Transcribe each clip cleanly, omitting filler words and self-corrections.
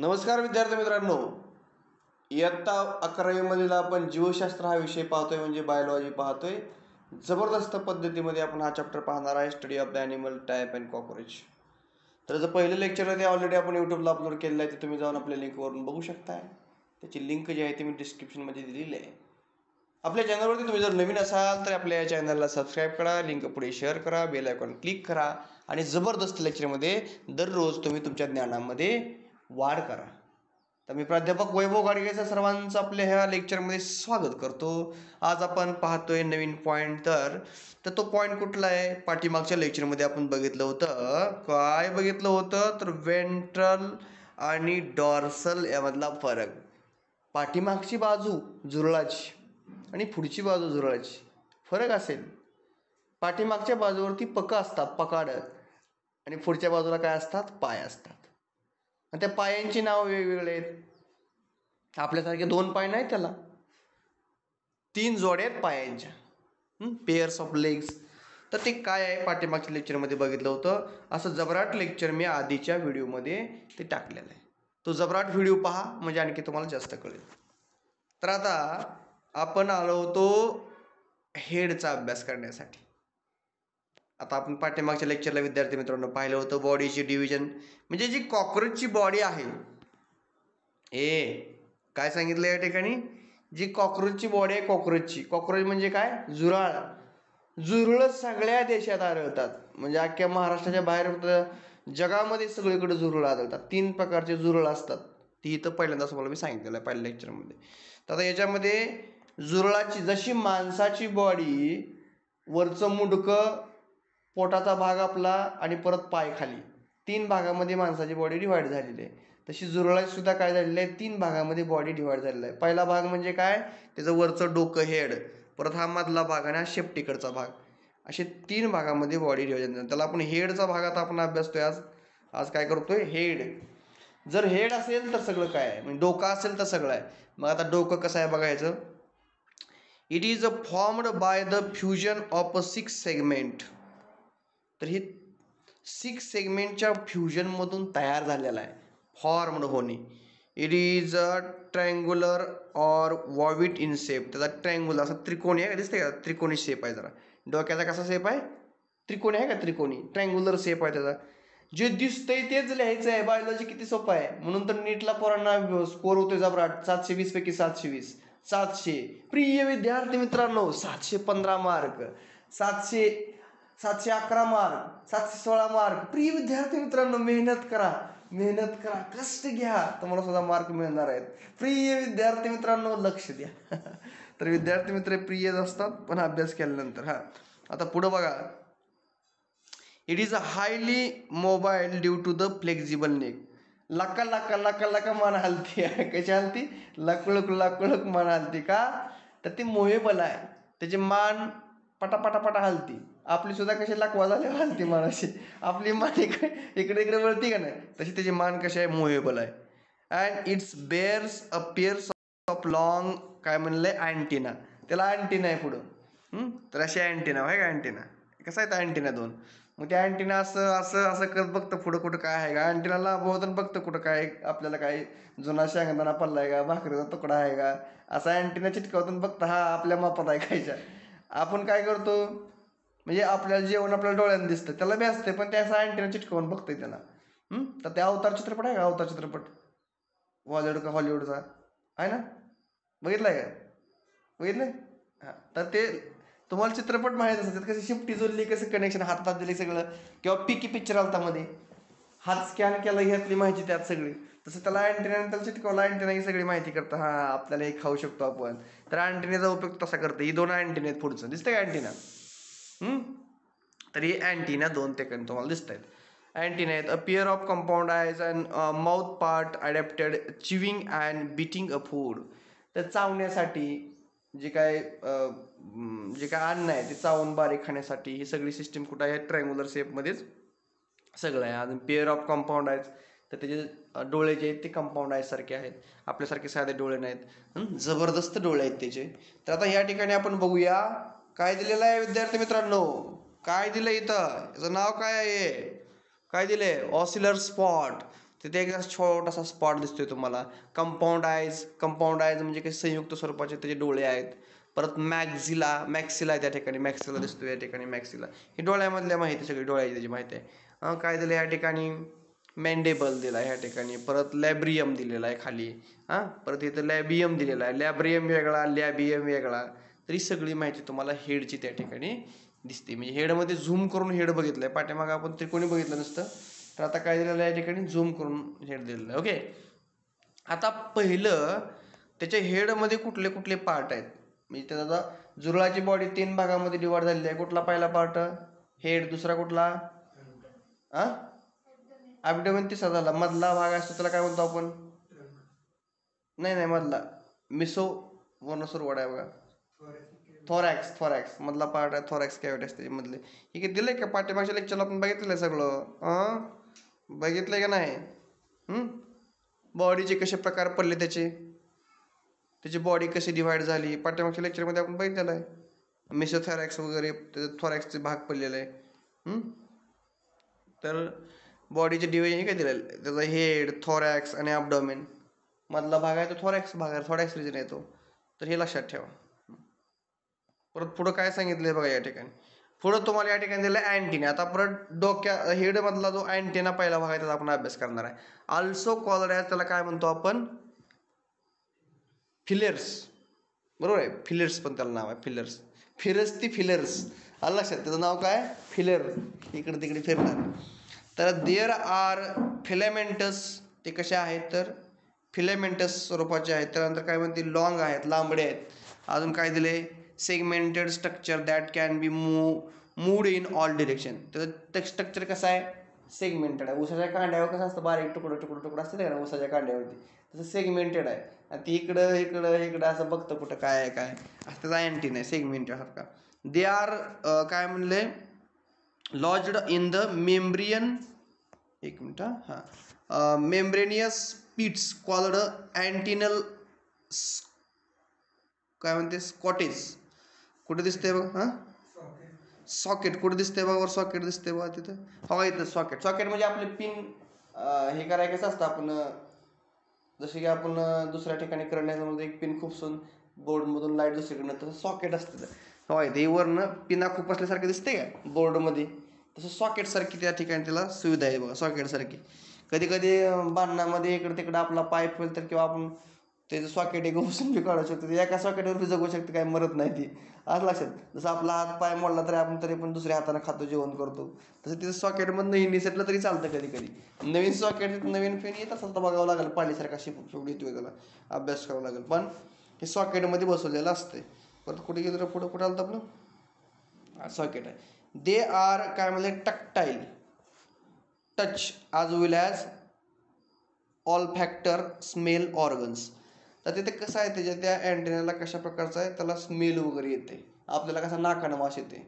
नमस्कार विद्यार्थी मित्रांनो, इयत्ता 11वी मधील आपण जीवशास्त्र हा विषय पाहतोय म्हणजे बायोलॉजी पाहतोय. जबरदस्त पद्धतीमध्ये आपण हा चॅप्टर पाहणार आहे, study of the animal type and cockroach. तर जर पहिलं लेक्चर आहे ते ऑलरेडी आपण यूट्यूबला अपलोड केलेलं आहे, ते तुम्ही जाऊन आपल्या लिंकवरून बघू शकताय. त्याची लिंक जी आहे ती मी डिस्क्रिप्शनमध्ये दिलेली आहे. आपल्या चॅनलवरती तुम्ही जर नवीन असाल तर आपल्या या चॅनलला सबस्क्राईब करा, लिंक पुढे शेअर करा, बेल आयकॉन क्लिक करा आणि जबरदस्त लेक्चरमध्ये दररोज तुम्ही तुमच्या ज्ञानामध्ये वाढ करा. तर मी प्राध्यापक वैभव गाडगेचं सर्वांचं आपल्या ह्या लेक्चरमध्ये स्वागत करतो. आज आपण पाहतोय नवीन पॉईंट. तर तो पॉईंट कुठला आहे? पाठीमागच्या लेक्चरमध्ये आपण बघितलं होतं. काय बघितलं होतं? तर वेंट्रल आणि डॉर्सल यामधला फरक. पाठीमागची बाजू जुरळाची आणि पुढची बाजू जुरळाची फरक असेल. पाठीमागच्या बाजूवरती पकं असतात, पकाड, आणि पुढच्या बाजूला काय असतात? पाय असतात. आणि त्या पायांची नाव वेगवेगळे आहेत. आपल्यासारखे 2 पाय नाही, त्याला 3 जोड्या आहेत पायांच्या, पेअर्स ऑफ लेग्स. तर ते काय आहे पाठीमागच्या लेक्चरमध्ये बघितलं होतं. असं जबराट लेक्चर मी आधीच्या व्हिडिओमध्ये ते टाकलेलं आहे. तो जबराट व्हिडिओ पहा म्हणजे आणखी तुम्हाला जास्त कळेल. तर आता आपण आलो होतो हेडचा अभ्यास करण्यासाठी. आता आपण पाठीमागच्या लेक्चरला विद्यार्थी मित्रांनो पाहिलं होतं बॉडीची डिव्हिजन, म्हणजे जी कॉकरोचची बॉडी आहे. काय सांगितलं या ठिकाणी? जी कॉकरोचची बॉडी आहे, कॉकरोच म्हणजे काय? जुराळ. जुरळ सगळ्या देशात आढळतात, म्हणजे अख्ख्या महाराष्ट्राच्या बाहेर जगामध्ये सगळीकडे जुरळ आढळतात. 3 प्रकारचे जुरळ असतात. ती इथं पहिल्यांदाच मला मी सांगितलेलं आहे पहिल्या लेक्चरमध्ये. तर आता याच्यामध्ये जुरळाची जशी माणसाची बॉडी, वरचं मुंडकं, पोटाचा भाग आपला आणि परत पाय खाली, 3 भागामध्ये माणसाची बॉडी डिव्हाइड झालेली आहे. तशी जुरळाची सुद्धा काय झालेली आहे? 3 भागामध्ये बॉडी डिव्हाइड झालेला आहे. पहिला भाग म्हणजे काय? त्याचं वरचं डोकं, हेड, परत हा मधला भाग आणि हा शेपटीकडचा भाग, असे 3 भागामध्ये बॉडी डिव्हाइड झाली. त्याला आपण हेडचा भागात आपण अभ्यासतोय आज काय करतोय? हेड. जर हेड असेल तर सगळं काय आहे, म्हणजे डोकं असेल तर सगळं आहे. मग आता डोकं कसं आहे बघायचं. It is formed by the fusion of 6 segment. तर हे 6 सेगमेंटच्या फ्युजनमधून तयार झालेला आहे, फॉर्मड होणे. It is a triangular or वॉविट इन शेप. त्याचा ट्रँग्युलर असा त्रिकोणी आहे, दिसते का? त्रिकोणी शेप आहे. जरा डोक्याचा कसा शेप आहे? त्रिकोणी आहे का? त्रिकोणी ट्रँग्युलर शेप आहे त्याचा. जे दिसतंय तेच लिहायचं आहे. बायोलॉजी किती सोपं आहे. म्हणून तर नीटला पोरांना स्कोर होतोय जबराट. 720 पैकी 720. 700. प्रिय विद्यार्थी मित्रांनो, 715 मार्क, 711 मार्क, 716 मार्क. प्रिय विद्यार्थी मित्रांनो, मेहनत करा, कष्ट घ्या, तुम्हाला सुद्धा मार्क मिळणार आहेत. प्रिय विद्यार्थी मित्रांनो, लक्ष द्या. तर विद्यार्थी मित्र प्रियच असतात पण अभ्यास केल्यानंतर. आता पुढं बघा. It is a highly mobile due to the flexible neck. लका मान हलती आहे. कशी हलती? लकळक मान हलती. का? तर ती मोहेबल आहे. त्याची मान पटापटा हलती. आपली सुद्धा कशी लकवा झाली हलती मान अशी. आपली मान इकडे वळती का नाही, तशी त्याची मान कशी आहे? मोहेबल आहे. And it's bears a pairs of long, काय म्हणलंय? अँटिना. त्याला अँटिना आहे पुढं. तर अशी अँटिना आहे का? अँटिना कसा आहे? अँटिना 2. मग त्या अँटिना असं करत बघतं पुढं कुठं काय आहे का. अँटिनाला बहुतन बघतं कुठं काय आपल्याला काय जुना शेंगदाणा पडलाय का, भाकरीचा तुकडा आहे का, असा अँटिना चिटकावतून बघतं. हा आपल्या मापात आहे खायच्या. आपण काय करतो, म्हणजे आपल्याला जेवण आपल्याला डोळ्यानं दिसतं, त्याला बी असते, पण त्या असा अँटिना चिटकावून बघतंय त्याला. तर त्या अवतार चित्रपट आहे का? अवतार चित्रपट हॉलिवूडचा आहे ना, बघितलाय का? बघितलंय? तर ते तुम्हाला चित्रपट माहीत असतात. कसे शिफ्टी जोडली, कसं कनेक्शन हातात दिले सगळं, किंवा पिकी पिक्चर आलता मध्ये, हात स्कॅन केला, ह्यातली माहिती त्यात सगळी. तसं त्याला अँटिना, त्याला चिटकवला अँटिना ही सगळी माहिती करतं. आपल्याला हे खाऊ शकतो आपण. तर अँटिनाचा उपयोग तसा करतं. ही 2 अँटिना आहेत. पुढचं दिसतंय का अँटिना? तर ही अँटिना 2 ठिकाणी तुम्हाला दिसत आहेत. अँटिना आहेत. अ पेअर ऑफ कंपाऊंड आयज and mouth part adapted chewing and beating a food. तर चावण्यासाठी जे काय अन्न आहे ते चावून बारीक खाण्यासाठी ही सगळी सिस्टीम कुठं आहे? ट्रँग्युलर शेपमध्येच सगळं आहे. अजून पेअर ऑफ कंपाऊंड आहेत. तर त्याचे डोळे जे आहेत ते कंपाऊंड आय सारखे आहेत, आपल्यासारखे साधे डोळे नाहीत. जबरदस्त डोळे आहेत त्याचे. तर आता या ठिकाणी आपण बघूया काय दिलेलं आहे विद्यार्थी मित्रांनो. काय दिलं इथं? याचं नाव काय आहे? काय दिलंय? ऑसिलर स्पॉट. तिथे एक छोटासा स्पॉट दिसतोय तुम्हाला. कंपाऊंड आयज म्हणजे काही संयुक्त स्वरूपाचे त्याचे डोळे आहेत. परत मॅक्सिला आहे त्या ठिकाणी, मॅक्सिला दिसतोय या ठिकाणी, मॅक्सिला ही डोळ्यामधल्या माहिती, सगळी डोळ्याची त्याची माहिती आहे. काय दिलं या ठिकाणी, मॅन्डेबल दिला आहे ह्या ठिकाणी, परत लॅब्रियम दिलेला आहे खाली. परत इथं लॅबियम दिलेला आहे, लॅब्रियम वेगळा, लॅबियम वेगळा. तरी सगळी माहिती तुम्हाला हेडची त्या ठिकाणी दिसते. म्हणजे हेडमध्ये झूम करून हेड बघितलंय, पाठीमागं आपण त्रिकोणी बघितलं नसतं, तर आता काय दिलेलं आहे या ठिकाणी झूम करून हेड दिलेलं आहे. ओके, आता पहिलं त्याच्या हेडमध्ये कुठले कुठले पार्ट आहेत. म्हणजे त्याचा जुरळाची बॉडी 3 भागामध्ये डिवाइड झालेली आहे. कुठला पहिला पार्ट हेड, दुसरा कुठला ॲब्डोमेन, तिसरा झाला मधला भाग असतो त्याला काय म्हणतो आपण, नाही मधला मिसो वनसुरवाड आहे बघा, थोरॅक्स मधला पार्ट आहे, थोरॅक्स कॅव्हिटी असते मधले. हे काय दिलंय का पाठीमागच्या लेक्चरला आपण बघितलेलं आहे सगळं, बघितलंय का नाही. बॉडीचे कसे प्रकार पडले, त्याची बॉडी कशी डिव्हाइड झाली, पाठीमागच्या लेक्चरमध्ये आपण बघितलेलं आहे. मिसोथॉरॅक्स वगैरे थोरॅक्सचे भाग पडलेले आहे. तर बॉडीचे डिव्हिजन काय दिलेलं, त्याचा हेड, थोरॅक्स आणि ॲब्डोमेन. मधला भाग आहे तो थोरॅक्स भाग आहे, थोरॅक्स रिजन आहे तो. तर हे लक्षात ठेवा. परत पुढं काय सांगितलंय बघा या ठिकाणी, पुढं तुम्हाला या ठिकाणी दिलं अँटिना. आता परत हेड मधला जो अँटिना पहिला भाग आहे त्याचा आपण अभ्यास करणार आहे. ऑल्सो कॉल्ड ॲज, त्याला काय म्हणतो आपण, फिलेर्स. बरोबर आहे, फिलेर्स पण त्याला नाव आहे, फिलेर्स. आलं लक्षात, त्याचं नाव काय, फिलेर, इकडे तिकडे फिरणार. तर देअर आर फिलेमेंटस, ते कसे आहेत तर फिलेमेंटस स्वरूपाचे आहेत. त्यानंतर काय म्हणते, लॉंग आहेत, लांबडे आहेत. अजून काय दिले, segmented structure that can be moved in all direction. त्याचं स्ट्रक्चर कसं आहे, सेगमेंटेड आहे. उसाच्या कांड्यावर कसं असतं, बारीक तुकडं असतं ना उसाच्या कांड्यावरती, तसं सेगमेंटेड आहे. आणि ती इकडं असं बघतं कुठं काय आहे काय, असं त्याचा अँटिना आहे सेगमेंटेड सारखा. दे आर काय म्हणले, लॉज्ड इन द मेम्ब्रियन, एक मिनिट, मेम्ब्रेनियस पिट्स कॉल्ड अँटिनल, काय म्हणते, स्कॉटेज. कुठे दिसते बघ, सॉकेट कुठे दिसते बघा, वर सॉकेट दिसते बघा तिथं, हो इथं सॉकेट म्हणजे आपले पिन हे करायचं कसं असतं, आपण जसे की आपण दुसऱ्या ठिकाणी करण्यामध्ये एक पिन खुपसून बोर्डमधून लाईट दुसरीकडनं, तसं सॉकेट असतं. हो इथे वरनं पिना खूप असल्यासारखं दिसते का बोर्डमध्ये, तसं सॉकेटसारखी त्या ठिकाणी त्याला सुविधा आहे बघा, सॉकेटसारखी. कधी कधी बांधण्यामध्ये इकडे तिकडे आपला पाईप होईल तर, किंवा आपण त्याचं सॉकेट एक घुसून बी काढू शकतो, एका सॉकेटवर बी जगू शकते, काय मरत नाही ती. आज लक्षात, जसं आपला हात पाय मोडला तरी आपण तरी पण दुसऱ्या हाताने खातो, जेवण करतो, तसं तिथं सॉकेटमधनं हे निसटलं तरी चालतं. कधी कधी नवीन सॉकेट नवीन पेन येत असेल तर बघावं लागेल, पाणीसारखा शेवटी येतोय, त्याला अभ्यास करावा लागेल. पण हे सॉकेटमध्ये बसवलेलं असते. परत कुठे गेलं, पुढं कुठं आलं आपलं सॉकेट आहे. दे आर काय म्हणले, tactile, touch as well as olfactory smell organs. तर तिथे कसं आहे, त्याच्या त्या अँटेनाला कशा प्रकारचं आहे, त्याला स्मेल वगैरे येते. आपल्याला कसा नाकानं वास येते,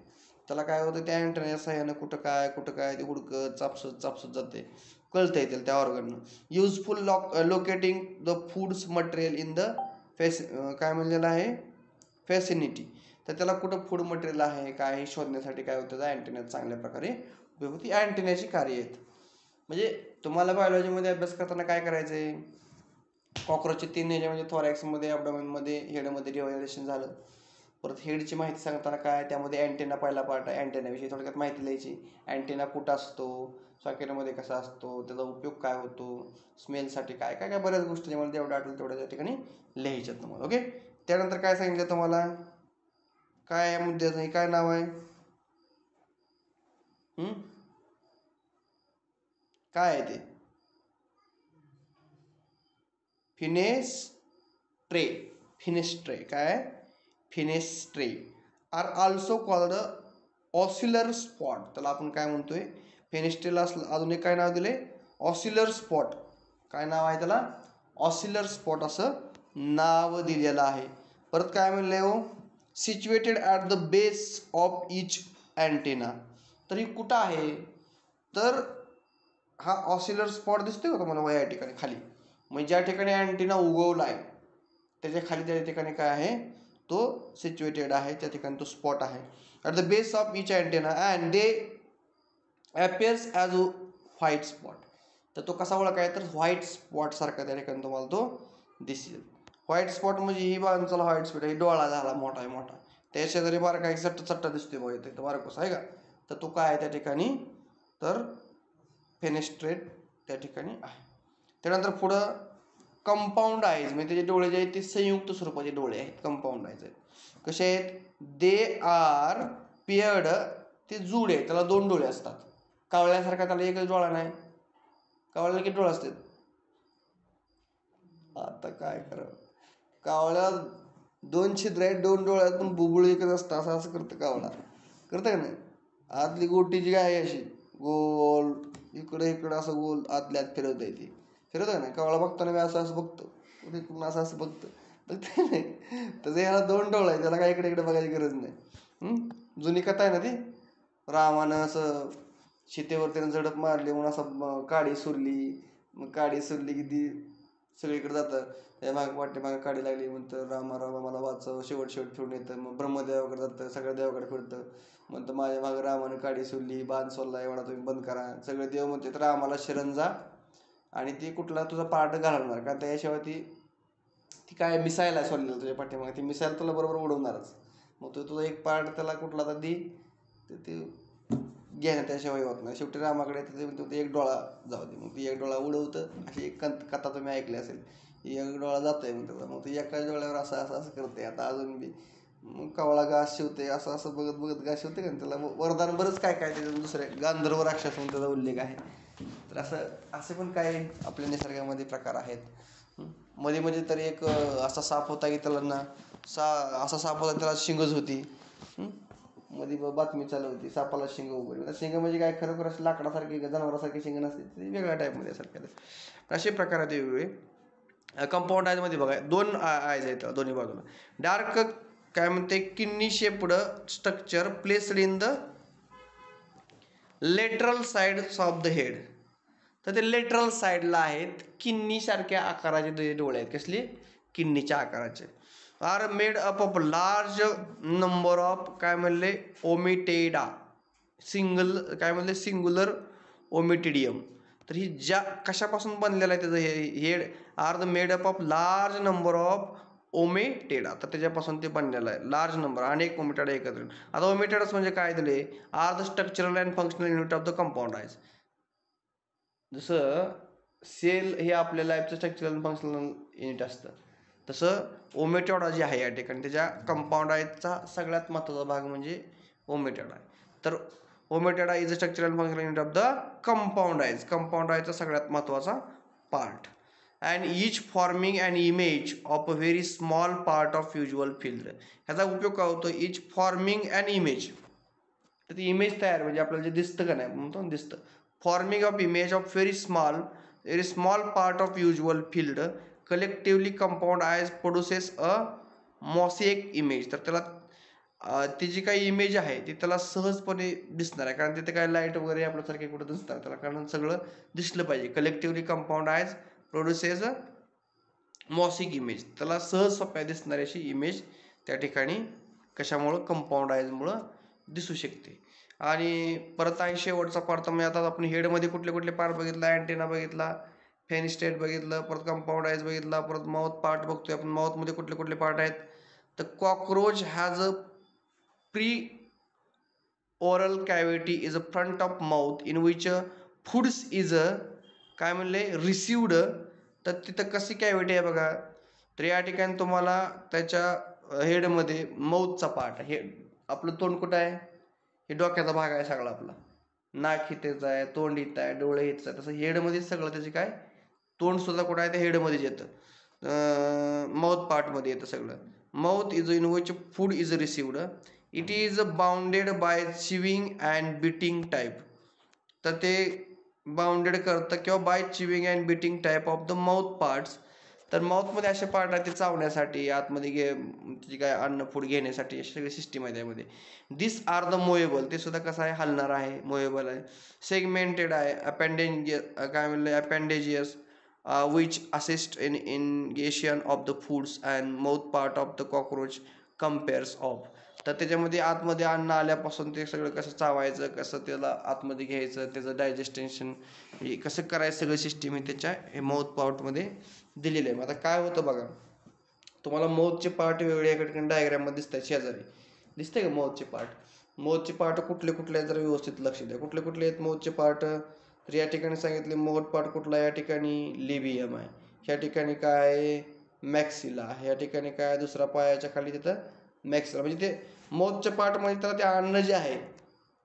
त्याला काय होतं, त्या अँटेनाच्या साह्यानं कुठं काय ते हुडकत चापसत जाते, कळतं येतील त्या ऑर्गननं. Useful locating the foods material in the काय म्हणलेलं आहे, फॅसिनिटी. तर त्याला कुठं फूड मटेरियल आहे काय हे शोधण्यासाठी काय होतं, अँटेना चांगल्या प्रकारे उपयोग होती. अँटेनाची कार्य आहेत. म्हणजे तुम्हाला बायोलॉजीमध्ये अभ्यास करताना काय करायचं आहे, कॉक्रोचचे 3 ह्याच्यामध्ये थोरॅक्समध्ये, ॲब्डोमेनमध्ये, हेडमध्ये डिव्हायडेशन झालं. परत हेडची माहिती सांगताना काय, त्यामध्ये अँटेना पहिला पार्ट आहे, अँटेनाविषयी थोडक्यात माहिती लिहायची. अँटेना कुठं असतो, सॉकेटमध्ये कसा असतो, त्याचा उपयोग काय होतो, स्मेलसाठी काय काय बऱ्याच गोष्टी त्यामध्ये जेवढ्या आठवलं तेवढ्या त्या ठिकाणी लिहायच्यात तुम्हाला. ओके, त्यानंतर काय सांगितलं तुम्हाला, काय मुद्द्याचं काय नाव आहे, काय आहे ते, फिनेस्ट्रे काय, फिनेस्ट्रे आर ऑल्सो कॉल्ड ऑस्युलर स्पॉट. त्याला आपण काय म्हणतोय, फिनेस्ट्रेला अजून एक काय नाव दिले, ऑस्युलर स्पॉट. काय नाव आहे त्याला, ऑस्युलर स्पॉट असं नाव दिलेलं आहे. परत काय म्हणलंय हो, situated at the base of each antenna. तर ही कुठं आहे, तर हा ऑस्युलर स्पॉट दिसतोय का तुम्हाला या ठिकाणी खाली, म्हणजे ज्या ठिकाणी अँटेना उगवला आहे त्याच्या खाली त्या ठिकाणी काय आहे, तो सिच्युएटेड आहे, त्या ठिकाणी तो स्पॉट आहे. At the base of each antenna and they appears as a white spot. तर तो कसा ओळखाय, तर व्हाईट स्पॉट सारखा त्या ठिकाणी तुम्हाला तो दिसेल. व्हाईट स्पॉट म्हणजे ही बाजूला व्हाईट स्पॉट आहे, डोळा झाला मोठा आहे मोठा, त्या शेजारी बारका एक चट्टा दिसतोय बघा इथे बारकोस आहे का, तर तो काय आहे त्या ठिकाणी, तर फेनेस्ट्रेट त्या ठिकाणी आहे. त्यानंतर पुढं कंपाऊंड आयज, म्हणजे त्याचे डोळे जे आहेत ते संयुक्त स्वरूपाचे डोळे आहेत, कंपाऊंड आयज आहेत. कसे आहेत, दे आर पेअर्ड, ते जुड आहे, त्याला 2 डोळे असतात. कावळ्यासारखा त्याला एकच डोळा नाही, कावळ्याला किती डोळे असतात, आता काय करावं, कावळ्या 2 छिद्र आहेत, 2 डोळ्यात पण बुबुळ एकच असतं, असं करतं कावळा, करतं का नाही. आतली गोटीची काय अशी गोल इकडे इकडे असं गोल आतल्या आत फिरवता येते, फिरवतं का नाही. कावळा बघताना मी असं बघतो, इकडून असं बघतो, बघते नाही. तसं याला 2 डोळे आहे, त्याला काय इकडे इकडे बघायची गरज नाही. जुनी कथा आहे ना ती, रामानं असं शेतीवर त्यानं झडप मारली म्हणून असं काडी सुरली, मग काडी सुरली की ती सगळीकडे जातं, त्या पाठीमागे काडी लागली म्हणतं रामा रामा मला वाचव, शेवट फिरून येतं, मग ब्रह्मदेवाकडे जातं, सगळ्या देवाकडे फिरतं, म्हणतं माझ्या मागं रामानं काडी सोडली, बाण सोडला, एवढा तुम्ही बंद करा. सगळे देव म्हणते तर रामाला शरण जा आणि ती कुठला तुझा पार्ट घालवणार, कारण त्याशिवाय ती काय मिसाईल आहे सोडलेलं तुझ्या पाठीमागे, ती मिसाईल तुला बरोबर उडवणारच. मग तुझा एक पार्ट त्याला कुठला तर दी, तर ते घेणं त्याशिवाय होत नाही. शेवटी रामाकडे ते एक डोळा जाऊ दे, मग ती एक डोळा उडवतं. अशी एक कथा तुम्ही ऐकली असेल, एक डोळा जातोय मग त्याचा, मग ती एकाच डोळ्यावर असं असं असं करते. आता अजून बी मग कावळा घास शिवते, असं असं बघत बघत घास शिवते का, त्याला वरदान बरंच काय काय त्याच्यात दुसरे गांधर्व राक्षस म्हणून त्याचा उल्लेख आहे. तर असे पण काही आपल्या निसर्गामध्ये प्रकार आहेत. मध्ये मध्ये तरी एक असा साप होता की त्याला ना असा साप होता त्याला शिंगच होती. मध्ये बातमी चालू होती, सापाला शिंग वगैरे. शिंग म्हणजे काय, खरोखर असं लाकडासारखी जनावरासारखी शिंग नसते, ती वेगळ्या टाईपमध्ये सारख्या. असे प्रकार आहेत वेगवेगळे. कंपाऊंड आयजमध्ये बघा 2 आयज आहेत दोन्ही बाजूला. डार्क काय म्हणते, kidney shaped structure placed in the lateral sides of the head. तर ते लेटरल साईडला आहेत, किडनी सारख्या आकाराचे डोळे आहेत. कसले, किडनीच्या आकाराचे. Are made up of large number of काय म्हणले ओमिटेडा, सिंगुलर ओमिटिडियम. तर ही ज्या कशापासून बनलेलं आहे त्याचं head, are the made up of large number of ommatidia, तर त्याच्यापासून ते बनलेलं आहे. लार्ज नंबर, अनेक ओमेटेडा एकत्र. आता ओमेटेडास म्हणजे काय दिले, are the structural and functional unit of the compound eyes. जसं सेल हे आपल्या लाईफचं स्ट्रक्चरल अँड फंक्शनल युनिट असतं, तसं ओमेटेडा जे आहे या ठिकाणी त्याच्या कंपाऊंड आयजचा सगळ्यात महत्त्वाचा भाग म्हणजे ओमेटेडा आहे. तर ommatidia is a structural and functional unit of the compound eyes. Compound आयजचा सगळ्यात महत्त्वाचा part. And each forming and image of a very small part of visual field. ह्याचा उपयोग काय होतो, ईच फॉर्मिंग अँड इमेज, तर ती इमेज तयार म्हणजे आपल्याला जे दिसतं का नाही म्हणतो दिसतं. Forming of image of very small part of visual field collectively compound आयज प्रोड्युसेस अ मॉसेक इमेज. तर त्याला ती जी काही इमेज आहे ती त्याला सहजपणे दिसणार आहे, कारण तिथे काय लाईट वगैरे आपल्यासारखे कुठं दिसणार त्याला, कारण सगळं दिसलं पाहिजे. कलेक्टिव्हली कंपाऊंड आयज प्रोड्युसेस अ मॉसिक इमेज, त्याला सहज सोप्या दिसणारी अशी इमेज त्या ठिकाणी कशामुळं, कंपाऊंड आयजमुळं दिसू शकते. आणि परत आहे शेवटचा पार्ट. म्हणजे आता आपण हेडमध्ये कुठले कुठले पार्ट बघितला, अँटेना बघितला, फेनिस्टेट बघितलं, परत कंपाऊंड आयज बघितला, परत माउथ पार्ट बघतोय आपण. माउथमध्ये कुठले कुठले पार्ट आहेत, तर cockroach has a pre oral cavity is a front of mouth in which foods is a काय म्हणले रिसिवड. तर तिथं कशी कॅव्हिटी आहे बघा, तर या ठिकाणी तुम्हाला त्याच्या हेडमध्ये माउथचा पार्ट, हे आपलं तोंड कुठं आहे, हे डोक्याचा भाग आहे सगळा आपला, नाक इथेच आहे, तोंड इथं आहे, डोळे इथंच आहे. तसं हेडमध्ये सगळं त्याचे काय, तोंड सुद्धा कुठं आहे ते हेडमध्येच येतं, माउथ पार्टमध्ये येतं सगळं. Mouth is in which food is received. It is bounded by chewing and biting type. तर ते बाउंडेड करतं किंवा by chewing and biting type of the mouth parts. तर माउथमध्ये असे पार्ट आहेत ते चावण्यासाठी, आतमध्ये जे काय अन्न फूड घेण्यासाठी अशी सगळी सिस्टीम आहे त्यामध्ये. दिस आर द मोएबल, ते सुद्धा कसं आहे, हलणार आहे, मोएबल आहे. सेगमेंटेड आहे, काय म्हणलं appendages, which assist in ingestion of the foods and mouth part of the cockroach comprises of. तर त्याच्यामध्ये आतमध्ये अन्न आल्यापासून ते सगळं कसं चावायचं, कसं त्याला आतमध्ये घ्यायचं, त्याचं डायजेस्टेशन हे कसं करायचं, सगळं सिस्टीम हे त्याच्या हे माउथ पार्टमध्ये दिलेलं आहे. आता काय होतं बघा, तुम्हाला माउथचे पार्ट वेगळे एका ठिकाणी डायग्राममध्ये दिसत आहे शेजारी, दिसतंय का माउथचे पार्ट? माउथचे पार्ट कुठले कुठले आहेत जरा व्यवस्थित लक्ष द्या. कुठले कुठले आहेत माउथचे पार्ट? तर या ठिकाणी सांगितले माउथ पार्ट कुठला, या ठिकाणी लिबियम आहे, ह्या ठिकाणी काय आहे मॅक्सिला, ह्या ठिकाणी काय दुसरा पायाच्या खाली तिथं मॅक्सिला. म्हणजे ते माउथच्या पार्टमध्ये त्याला ते अन्न जे आहे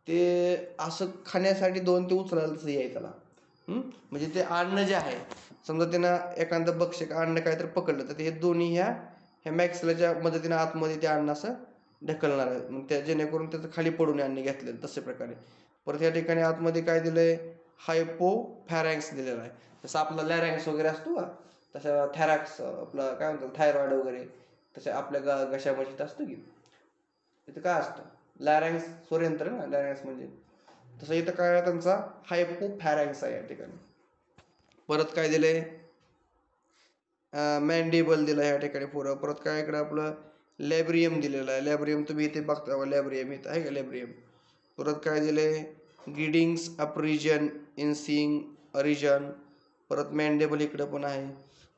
ते असं खाण्यासाठी दोन ते उचलायला तसं आहे त्याला. म्हणजे ते अन्न जे आहे, समजा त्यानं एखादं भक्षक अन्न काहीतरी पकडलं तर हे दोन्ही ह्या मॅक्सिलाच्या मदतीनं आतमध्ये ते अन्न असं ढकलणार आहे, मग त्या जेणेकरून त्याचं खाली पडून अन्न घेतलेलं तशा प्रकारे. परत या ठिकाणी आतमध्ये काय दिलंय, हायपोफॅरॅक्स दिलेला आहे. जसं आपला लॅरॅक्स वगैरे असतो का, तसं थॅरॅक्स आपलं काय म्हणतात थायरॉइड वगैरे, तसं आपल्या घशामध्ये असतं की इथं काय असतं लॅरॅक्स स्वरयंत्र ना, लॅरॅक्स म्हणजे तसं इथं काय त्यांचा हायपोफॅरॅक्स आहे या ठिकाणी. परत काय दिलंय, मॅन्डिबल दिला या ठिकाणी पुरं. परत काय इकडं आपलं लॅब्रियम दिलेलं आहे. लॅब्रियम तुम्ही इथे बघता, लॅब्रियम इथं आहे का लॅब्रियम. परत काय दिलंय, गिडिंग्स अप्रिजन इन्सिंग अरिजन. परत मॅन्डेबल इकडं पण आहे.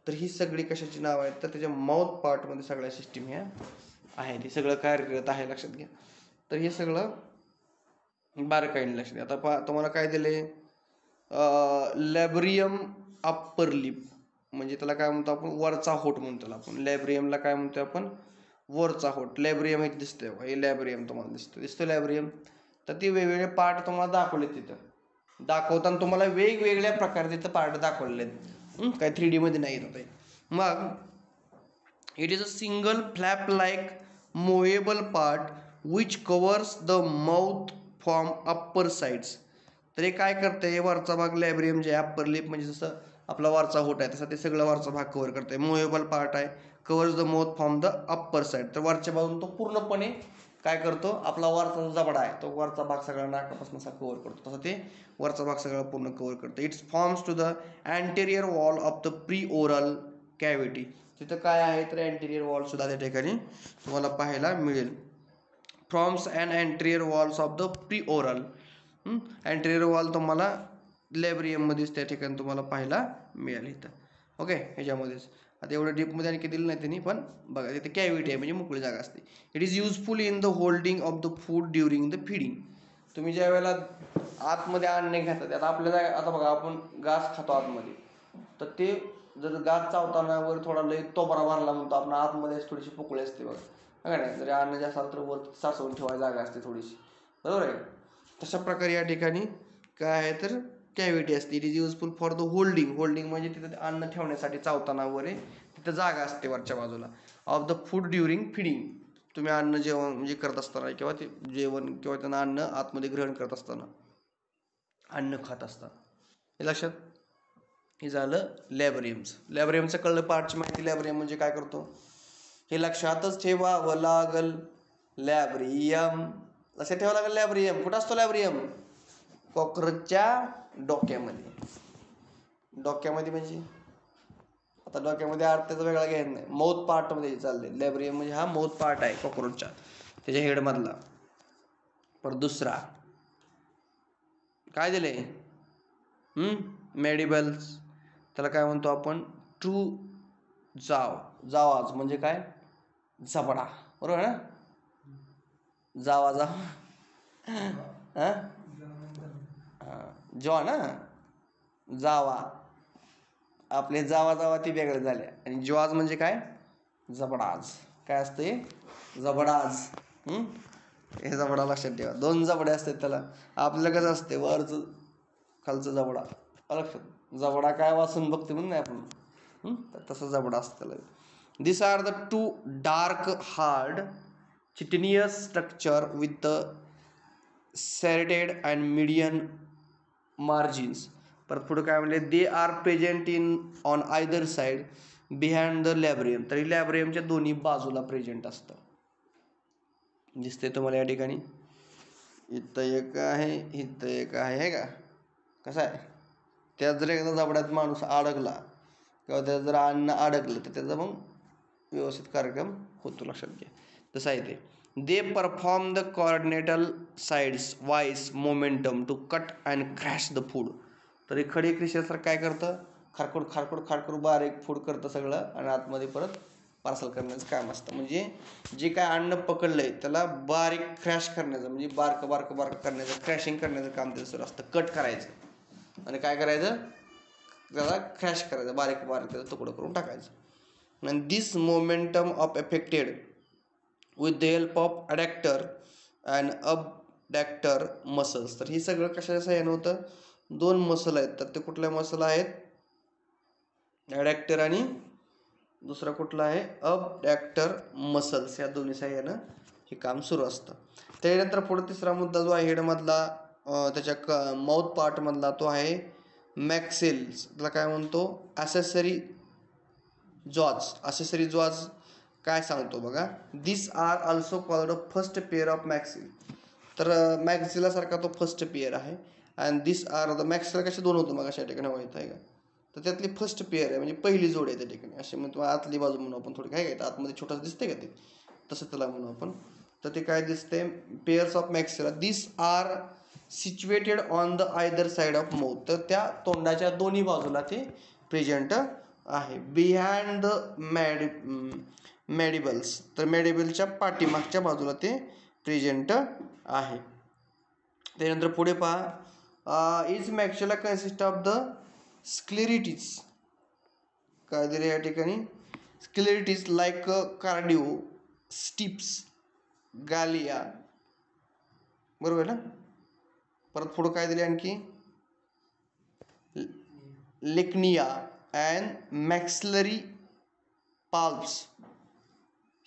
तर ही सगळी कशाची नाव आहेत, तर त्याच्या माउथ पार्टमध्ये सगळ्या सिस्टीम ह्या आहे, ते सगळं कार्यरत आहे, लक्षात घ्या. तर हे सगळं बारकाईने लक्ष द्या. आता तुम्हाला काय दिले, लॅब्रियम अप्पर लिप, म्हणजे त्याला काय म्हणतो आपण वरचा होठ म्हणतो त्याला आपण. लॅब्रियमला काय म्हणतो आपण वरचा होठ. लॅब्रियम हे दिसतंय, हे लॅब्रियम तुम्हाला दिसतं लॅब्रियम. तर ती वेगवेगळे पार्ट तुम्हाला दाखवले तिथं. दाखवताना तुम्हाला वेगवेगळ्या प्रकारे तिथं पार्ट दाखवलेले आहेत, काय 3D मध्ये नाही येत आहे. मग it is a single flap like movable part which covers the mouth from upper sides. तर हे काय करते, वरचा भाग लॅब्रियम जे अप्पर लिप म्हणजे जसं आपला वरचा होठ आहे तसं ते सगळं वरचा भाग कव्हर करते. मुव्हेबल पार्ट आहे, covers the mouth from the upper side. तर वरच्या बाजून तो पूर्णपणे काय करतो, आपला वरचा जो जबडा आहे तो वरचा भाग सगळा नाकापासून असा कव्हर करतो, तसं ते वरचा भाग सगळा पूर्ण कव्हर करतो. Its forms to the anterior wall of the pre oral cavity. तिथं काय आहे तर अँटेरियर वॉल सुद्धा त्या ठिकाणी तुम्हाला पाहायला मिळेल. Firms and anterior walls of the pre oral. Anterior wall तुम्हाला लॅब्रियममध्येच त्या ठिकाणी तुम्हाला पाहायला मिळेल इथं. ओके, ह्याच्यामध्येच. आता एवढं डीपमध्ये आणखी दिलं नाही त्यांनी, पण बघा तिथे कॅव्हिटी आहे म्हणजे मोकळी जागा असते. It is useful in the holding of the food during the feeding. तुम्ही ज्या वेळेला आतमध्ये अन्न घेतात, आता आपल्याला आता बघा आपण घास खातो आतमध्ये, तर ते जर घास चावताना वर थोडा लई तोबरा भरला म्हणतो आपण, आतमध्ये थोडीशी पोकळी असते बघा, बघा नाही, जरी अन्न जे असाल तर वर साचवून ठेवायची जागा असते थोडीशी, बरोबर आहे. तशा प्रकारे या ठिकाणी काय आहे तर कॅव्हिटी असते. It is useful for the holding. Holding म्हणजे तिथं अन्न ठेवण्यासाठी चावताना वगैरे तिथं जागा असते वरच्या बाजूला. Of the food during feeding. तुम्ही अन्न जेवण म्हणजे करत असताना किंवा ते जेवण किंवा त्यांना अन्न आतमध्ये ग्रहण करत असताना, अन्न खात असताना, हे लक्षात. हे झालं लॅब्रियमचं. लॅब्रियमचं कळलं पार्टची माहिती. लॅब्रियम म्हणजे काय करतो हे लक्षातच ठेवावं लागल. लॅब्रियम लक्षात ठेवावं लागेल. लॅब्रियम कुठं असतो, लॅब्रियम कॉकरोचच्या डोक्यामध्ये. डोक्यामध्ये म्हणजे आता डोक्यामध्ये अर्थाचा वेगळा घ्यायचा नाही, माउथ पार्टमध्ये चाललंय. लॅब्रियम म्हणजे हा माउथ पार्ट आहे कॉकरोचच्या, त्याच्या हेडमधला. पर दुसरा काय दिले, मॅडिबल्स, त्याला काय म्हणतो आपण ट्रू जाव. जावाज म्हणजे काय, जबडा, बरोबर ना. जावा जॉ ना, जावा आपले जावा ती वेगळे झाले. आणि ज्वाज म्हणजे काय, जबडाज. काय असते, जबडाज. हे जबडा लक्षात ठेवा. दोन जबडे असतात त्याला. आपलं कसं असते वरचं खालचं जबडा, लक्षात. जबडा काय वाचून बघते म्हणून नाही आपण, तसं जबडा असतं त्याला. This are the two dark hard chitinous structure with the serrated and median margins. परत पुढे काय म्हणले, they are present in on either side behind the labrum. तरी लॅब्रियमच्या दोन्ही बाजूला प्रेझेंट असतं. दिसते तुम्हाला या ठिकाणी. इथं एक आहे, इथं एक आहे, हे का कसं आहे. त्यात जर एकदा जबड्यात माणूस अडकला किंवा त्यात जर अन्न अडकलं तर त्याचा मग व्यवस्थित कार्यक्रम होतो, लक्षात घ्या. तसं आहे ते. They perform the coordinated sides wise momentum to cut and crush the food. तर हे खडी क्रिशरसारखं काय करतं, खारखोड खारखोड खारखोड बारीक फूड करतं सगळं आणि आतमध्ये परत पार्सल करण्याचं काम असतं. म्हणजे जे काय अन्न पकडलंय त्याला बारीक क्रॅश करण्याचं, म्हणजे बारकं बारकं बारकं करण्याचं, क्रॅशिंग करण्याचं काम त्याचं सुरू असतं. कट करायचं आणि काय करायचं, त्याला क्रॅश करायचं, बारीक बारीक त्याचा तुकडं करून टाकायचं. and this momentum of affected with the help of adductor and abductor muscles. तर ही सगळं कशाच्या सहाय्याने होतं, दोन मसल आहेत. तर ते कुठल्या मसल आहेत, ॲडॅक्टर आणि दुसरा कुठला आहे, अबडॅक्टर मसल्स. या दोन्ही सहाय्यानं हे काम सुरू असतं. त्यानंतर पुढे तिसरा मुद्दा जो आहे हेडमधला, त्याच्या माउथ पार्टमधला, तो आहे मॅक्सेल्स. त्याला काय म्हणतो, ॲसेसरी जॉज. ॲसेसरी जॉज काय सांगतो बघा, this are also called first pair of maxillae. तर मॅक्सिलासारखा तो फर्स्ट पेअर आहे. And this are the maxilla कसे दोन होतं मग अशा ठिकाणी माहीत आहे का, तर त्यातली फर्स्ट पेअर आहे, म्हणजे पहिली जोड आहे त्या ठिकाणी. असे म्हणतो आतली बाजू म्हणू आपण, थोडी काय काय आतमध्ये छोटंसं दिसते का ते, तसं त्याला म्हणू आपण. तर ते काय दिसते, pairs of maxilla. This are situated on the either side of mouth. तर त्या तोंडाच्या दोन्ही बाजूला ते प्रेझेंट आहे. Behind the mandibles. तर मॅडिबलच्या पाठीमागच्या बाजूला ते प्रेझेंट आहे. त्यानंतर पुढे पहा, इज मॅक्सिला कन्सिस्ट ऑफ द स्क्लेरिटीज. काय दिले या ठिकाणी, स्क्लेरिटीज लाईक कार्डिओ, स्टिप्स, गालिया, बरोबर ना. परत पुढं काय दिले आणखी, लेक्निया अँड मॅक्सिलरी पाल्प्स.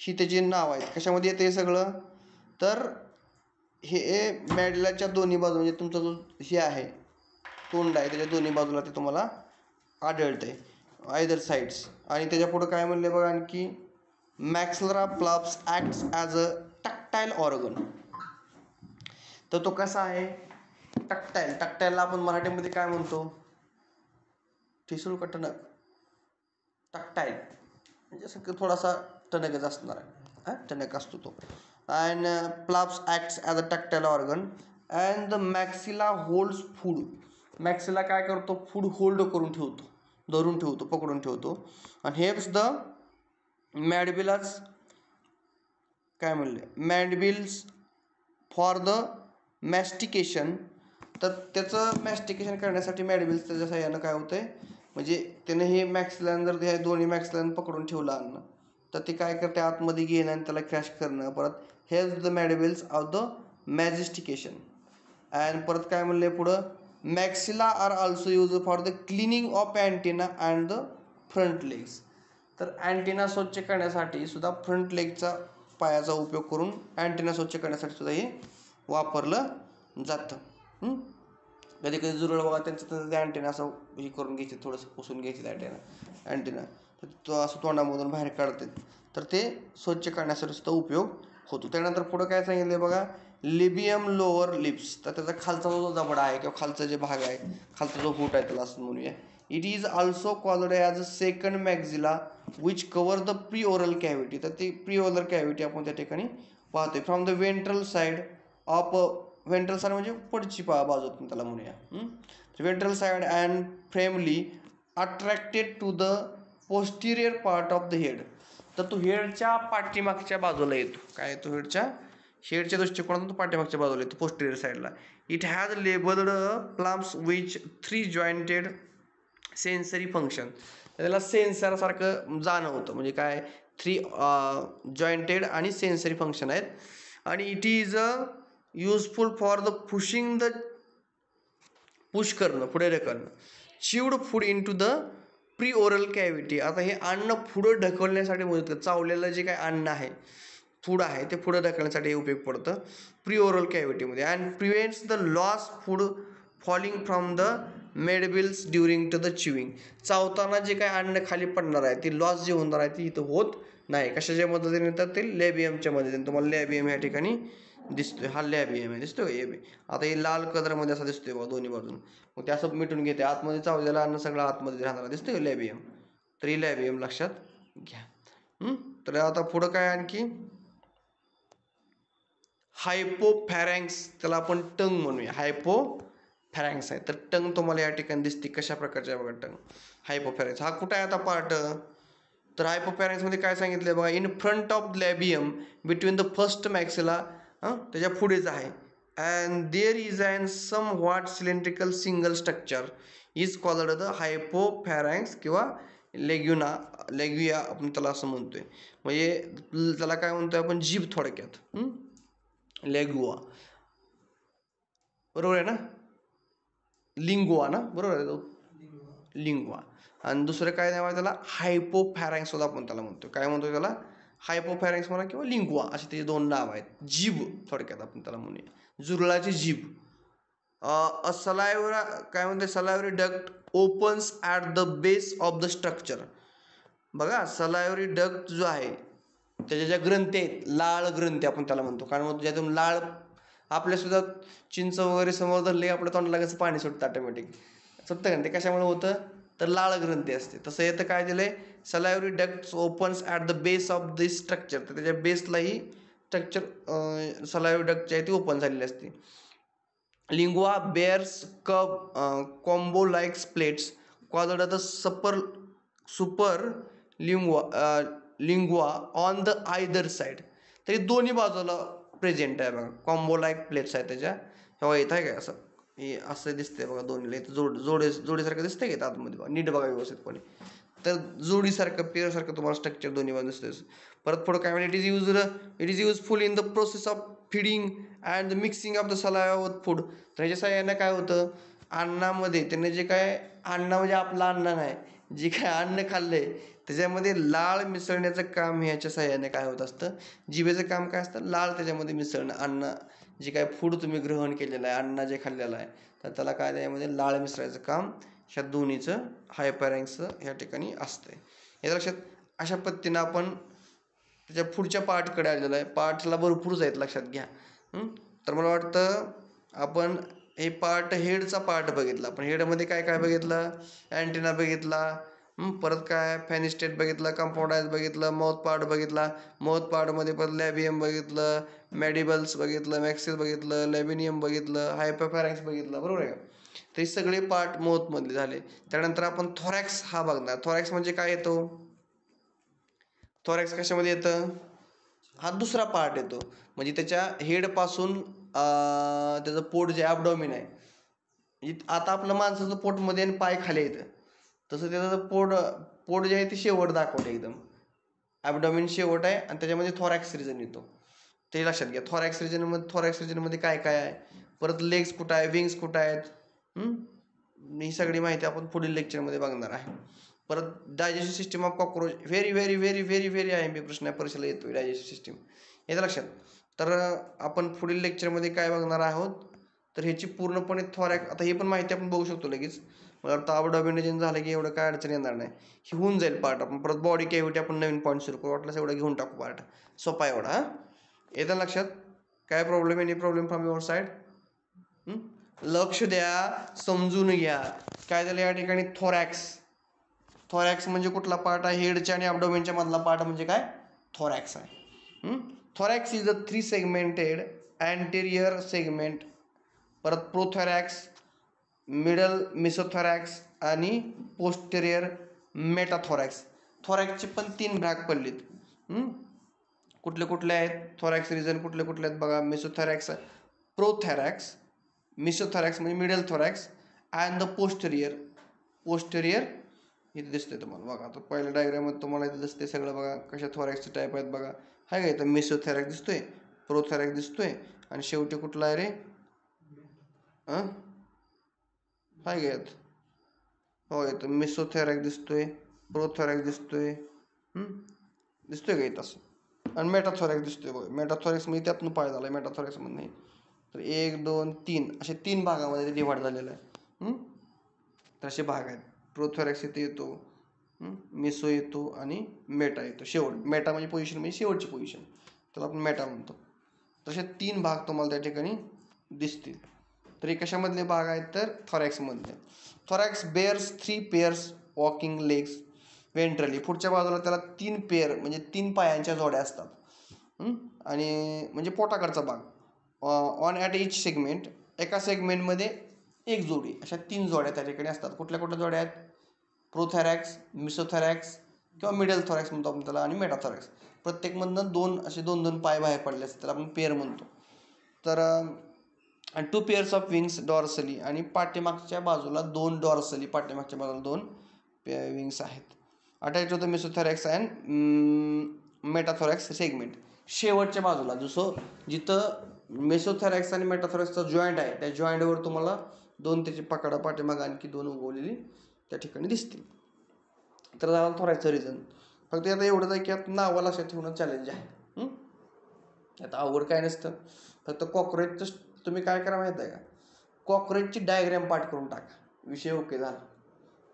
ही त्याची नाव आहेत. कशामध्ये येते हे सगळं, तर हे मॅडलाच्या दोन्ही बाजू, म्हणजे तुमचा जो हे आहे तोंड आहे त्याच्या दोन्ही बाजूला ते तुम्हाला आढळतंय, आयदर साईड्स. आणि त्याच्या पुढं काय म्हणले बघा आणखी, maxillary palps acts as a tactile organ. तर तो कसा आहे, टक्टाईल. टक्टाईलला आपण मराठीमध्ये काय म्हणतो, ठिसूळ का टणक, टक्टाईल म्हणजे असं थोडासा टणकच असणार आहे, टणक असतो तो. And palps acts as a tactile organ and the maxilla holds food. Maxilla काय करतो, फूड होल्ड करून ठेवतो, धरून ठेवतो, पकडून ठेवतो. आणि हेल्प्स द मॅडबिलाज, काय म्हणले, मॅडबिल्स फॉर द मॅस्टिकेशन. तर त्याचं मॅस्टिकेशन करण्यासाठी मॅडबिल्स त्याच्या सहाय्यानं काय होतंय, म्हणजे त्याने हे मॅक्सिलान जर हे दोन्ही मॅक्सिलान पकडून ठेवलं अन्न, तर ते काय करते, आतमध्ये घेणं आणि त्याला क्रॅश करणं. परत help the mandibles of the mastication. And परत काय म्हणले पुढं, maxilla are also use for the cleaning of antenna and the front legs. तर अँटिना स्वच्छ करण्यासाठी सुद्धा फ्रंट लेगचा पायाचा उपयोग करून अँटिना स्वच्छ करण्यासाठी सुद्धा हे वापरलं जातं. कधी कधी जुरळ बघा त्यांचं ते अँटिना असं हे करून घ्यायचे, थोडंसं पुसून घ्यायचे अँटिना, तो असं तोंडामधून बाहेर काढतात. तर ते स्वच्छ करण्यासाठी सुद्धा उपयोग होतो. त्यानंतर पुढं काय सांगितलं बघा, लिबियम लोअर लिप्स. तर त्याचा खालचा जो जबडा आहे किंवा खालचा जे भाग आहे, खालचा जो फूट आहे त्याला असं म्हणूया. It is also called as a second maxilla which cover the pre oral cavity. तर ती प्री ओरल कॅव्हिटी आपण त्या ठिकाणी पाहतोय. From the ventral side of, ventral side म्हणजे पुढची बाजू त्याला म्हणूया. Ventral side and firmly attracted to the posterior part of the head. तर तो हेडच्या पाठीमागच्या बाजूला येतो. काय येतो, हेडच्या दृष्टिकोनातून तो पाठीमागच्या बाजूला येतो, पोस्टिरियर साईडला. It has labial palps which 3 jointed sensory function. त्याला सेन्सरसारखं जाणवतं, म्हणजे काय 3 जॉईंटेड आणि सेन्सरी फंक्शन आहेत. आणि it is useful for the pushing the, push करणं, पुढे ढकलणं, chewed food into the pre oral cavity. आता हे अन्न पुढं ढकलण्यासाठी मदत करतं. चावलेलं जे काय अन्न आहे, फूड आहे, ते पुढं ढकलण्यासाठी हे उपयोग पडतं प्री ओरल कॅव्हिटीमध्ये. And prevents the loss food falling from the mandibles during to the chewing. चावताना जे काय अन्न खाली पडणार आहे, ती लॉस जी होणार आहे ती इथं होत नाही. कशाच्या मदतीने तर ते लॅबियमच्या मदतीने. तुम्हाला लॅबियम या ठिकाणी दिसतोय, हा लॅबियम आहे, दिसतोय का. आता हे लाल कलरमध्ये असा दिसतोय बघा दोन्ही बाजून. मग ते असं मिटून घेते, आतमध्ये चावलेलं अन्न सगळं आतमध्ये राहणार, दिसतोय लॅबियम. तर ही लॅबियम लक्षात घ्या. तर आता पुढं काय आणखी, हायपोफॅरॅन्क्स, त्याला आपण टंग म्हणूया. हायपोफॅरॅन्क्स आहे, तर टंग तुम्हाला या ठिकाणी दिसते कशा प्रकारच्या बघा. टंग हायपोफॅरॅन्क्स हा कुठं आहे आता पार्ट, तर हायपोफॅरॅन्क्स मध्ये काय सांगितलंय बघा, in front of labium between the first maxilla, त्याच्या पुढेच आहे. And there is and some what cylindrical single structure is called the hypopharynx किंवा लेग्युया आपण त्याला असं म्हणतोय. म्हणजे त्याला काय म्हणतोय आपण, जीभ थोडक्यात. लेगुआ बरोबर आहे ना, लिंगुआ ना, बरोबर आहे, लिंगुआ. आणि दुसरं काय नाव आहे त्याला, हायपोफॅरॅन्क्स सुद्धा आपण त्याला म्हणतो. काय म्हणतो त्याला, हायपोफॅरॅन्क्स म्हणा किंवा लिंगुआ, अशी त्याची दोन नाव आहेत. जीभ थोडक्यात आपण त्याला म्हणूया, जुरळाची जीभ. सलायव्हरा काय म्हणते, salivary duct opens at the base of the structure. बघा सलायव्हरी डक्ट जो आहे त्याच्या ज्या ग्रंथी आहेत, लाळ ग्रंथी आपण त्याला म्हणतो. कारण मग ज्यातून लाळ, आपल्या सुद्धा चिंच वगैरे समोर धरले आपल्या तोंडाला कसं पाणी सुटतं ऑटोमॅटिक, सुटतं का, ते कशामुळे होतं, तर लाळ ग्रंथी असते. तसं येतं काय दिलंय, salivary ducts opens at the base of this structure, तर त्याच्या बेसलाही स्ट्रक्चर सलायव्हरी डक्टची आहे ती ओपन झालेली असते. Lingua bears combo like plates called the super lingua on the either side. तरी दोन्ही बाजूला प्रेझेंट आहे बघा, कॉम्बो लाईक प्लेट्स आहे त्याच्या. तेव्हा येत आहे काय असं, हे असं दिसतंय बघा, दोन्हीला इथं जोडीसारखं दिसतंय का आतमध्ये बघा, नीट बघा व्यवस्थितपणे. तर जोडीसारखं पेअरसारखं तुम्हाला स्ट्रक्चर दोन्ही बाजू दिसतंय. परत पुढं काय म्हणजे, it is useful in the process of feeding and the mixing of the saliva with food. तर ह्याच्या सहाय्याने काय होतं, अन्नामध्ये त्याने जे काय, अन्न म्हणजे आपलं अन्न नाही, जे काय अन्न खाल्लंय त्याच्यामध्ये लाळ मिसळण्याचं काम ह्याच्या सहाय्याने काय होत असतं, जिभेचं काम काय असतं, लाळ त्याच्यामध्ये मिसळणं. अन्न जे काय फूड तुम्ही ग्रहण केलेलं आहे, अन्न जे खाल्लेलं आहे, तर त्याला काय त्याच्यामध्ये लाळ मिसळायचं काम ह्या दोन्हीचं हायपोफॅरॅन्क्सचं ह्या ठिकाणी असतंय. या लक्षात, अशा पद्धतीनं आपण त्याच्या पुढच्या पार्टकडे आलेलं आहे. पार्टला भरपूरच आहेत, लक्षात घ्या. तर मला वाटतं आपण हे पार्ट, हेडचा पार्ट बघितला. पण हेडमध्ये काय काय बघितलं, अँटेना बघितला, परत काय फॅनिस्टेट बघितलं, कंपाऊंड बघितलं, माउथ पार्ट बघितला. माउथ पार्टमध्ये परत लॅबियम बघितलं, मॅडिबल्स बघितलं, मॅक्सिल बघितलं, लॅबिनियम बघितलं, हायपोफॅरॅन्क्स बघितलं, बरोबर आहे का. तर हे सगळे पार्ट माउथमधले झाले. त्यानंतर आपण थोरॅक्स हा बघणार. थोरॅक्स म्हणजे काय येतो, थोरॅक्स कशामध्ये येतं, हा दुसरा पार्ट येतो. म्हणजे त्याच्या हेडपासून त्याचं पोट जे ॲबडॉमिन आहे, आता आपलं माणसाचं पोटमध्ये आणि पाय खाली येतं, तसं त्याचं पोट जे आहे ते शेवट दाखवतं एकदम. ॲबडॉमिन शेवट आहे आणि त्याच्यामध्ये थोरॅक्स रिजन येतो, ते लक्षात घ्या. थोरॅक्स रिजनमध्ये काय काय आहे, परत लेग्स कुठं आहे, विंग्स कुठं आहेत, ही सगळी माहिती आपण पुढील लेक्चरमध्ये बघणार आहे. परत digestive system of cockroach, very very very very very IMP प्रश्न आहे, परीक्षेला येतो डायजेस्टिव्ह सिस्टीम, येतं लक्षात. तर आपण पुढील लेक्चरमध्ये काय बघणार आहोत, तर ह्याची पूर्णपणे आता हे पण माहिती आपण बघू शकतो लगेच. मला वाटतं ॲबडॉमिन झालं की एवढं काय अडचण येणार नाही, ही होऊन जाईल पार्ट. आपण परत बॉडी कॅव्हिटी आपण नवीन पॉईंट सुरू करू, वाटल्यास एवढं घेऊन टाकू पार्ट, सोपा एवढा. येतं लक्षात, काय problem, any problem from your side. लक्ष द्या, समजून घ्या. काय झालं या ठिकाणी, थोरॅक्स म्हणजे कुठला पार्ट आहे, हेडच्या आणि ॲबडॉमिनच्या मधला पार्ट म्हणजे काय, थोरॅक्स आहे. Thorax is a 3 segmented anterior segment, परत प्रोथोरॅक्स, मिडल मेसोथोरॅक्स आणि पोस्टेरियर मेटाथोरॅक्स. थोरॅक्सचे पण 3 भाग पडलेत. कुठले कुठले आहेत थोरॅक्स रिजन, कुठले कुठले आहेत बघा, मेसोथोरॅक्स, प्रोथोरॅक्स, मेसोथोरॅक्स म्हणजे middle thorax, and the posterior इथे दिसतंय तुम्हाला बघा. आता पहिल्या डायग्राममध्ये तुम्हाला इथे दिसते सगळं बघा, कशा थोरॅक्सचे टाईप आहेत बघा. हाय का, इथं मेसोथोरॅक्स दिसतोय, प्रोथोरॅक्स दिसतोय, आणि शेवटी कुठला आहे रे, हाय का यात, हो इथं मेसोथोरॅक्स दिसतोय, प्रोथोरॅक्स दिसतोय, दिसतोय का इथं असं, आणि मेटाथोरॅक्स दिसतोय बघा. मेटाथोरॅक्स म्हणजे त्यातून पाय झाला आहे मेटाथोरॅक्स म्हणणे. तर 1 2 3 असे 3 भागामध्ये डिवाइड झालेलं आहे. तर असे भाग आहेत. प्रोथोरॅक्स इथे येतो, मेसो येतो आणि मेटा येतो शेवट. मेटा म्हणजे पोझिशन, म्हणजे शेवटची पोझिशन, त्याला आपण मेटा म्हणतो. तसे 3 भाग तुम्हाला त्या ठिकाणी दिसतील. तर हे कशामधले भाग आहेत, तर थोरॅक्समधले. Thorax bears 3 pairs walking legs ventrally. पुढच्या बाजूला त्याला 3 पेअर म्हणजे 3 पायांच्या जोड्या असतात. आणि म्हणजे पोटाकडचा भाग. ऑन ॲट इच सेगमेंट, एका सेगमेंटमध्ये एक जोडी, अशा 3 जोड्या त्या ठिकाणी असतात. कुठल्या कुठल्या जोड्या आहेत? प्रोथॅरॅक्स, मिसोथॅरॅक्स किंवा मिडल थॉरॅक्स म्हणतो आपण त्याला, आणि मेटाथॉरॅक्स. प्रत्येकमधनं 2 असे 2-2 पाय बाहेर पडले असतात, त्याला आपण पेअर म्हणतो. तर 2 पेअर्स ऑफ विंग्स डॉर्सली, आणि पाठीमागच्या बाजूला 2 डॉर्सली, पाठीमागच्या बाजूला 2 विंग्स आहेत. Attach to the mesothorax and metathorax segment. शेवटच्या बाजूला जिथं मेसोथॉरॅक्स आणि मेटाथॉरॅक्सचा जॉईंट आहे, त्या जॉईंटवर तुम्हाला 2 त्याची पकडा पाठीमागं आणखी 2 उगवलेली त्या ठिकाणी दिसतील. तर झालं थोरायचं रिझन. फक्त आता एवढंच आहे की आता नावं लक्षात ठेवणं चॅलेंज आहे. आता अवघड काय नसतं. फक्त कॉक्रोचचं तुम्ही काय करा माहीत आहे का? कॉक्रोचची डायग्रॅम पाठ करून टाका, विषय ओके झाला.